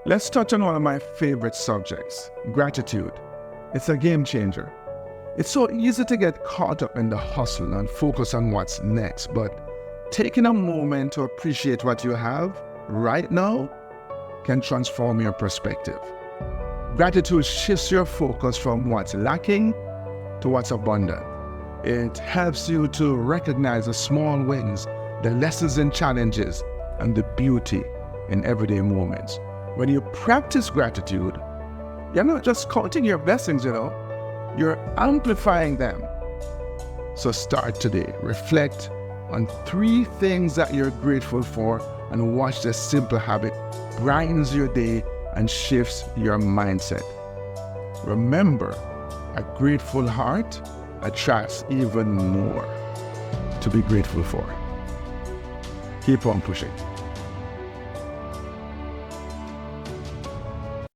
Let's touch on one of my favorite subjects, gratitude. It's a game changer. It's so easy to get caught up in the hustle and focus on what's next, but taking a moment to appreciate what you have right now can transform your perspective. Gratitude shifts your focus from what's lacking to what's abundant. It helps you to recognize the small wins, the lessons in challenges, and the beauty in everyday moments. When you practice gratitude, you're not just counting your blessings, you're amplifying them. So start today. Reflect on 3 things that you're grateful for and watch this simple habit brightens your day and shifts your mindset. Remember, a grateful heart attracts even more to be grateful for. Keep on pushing.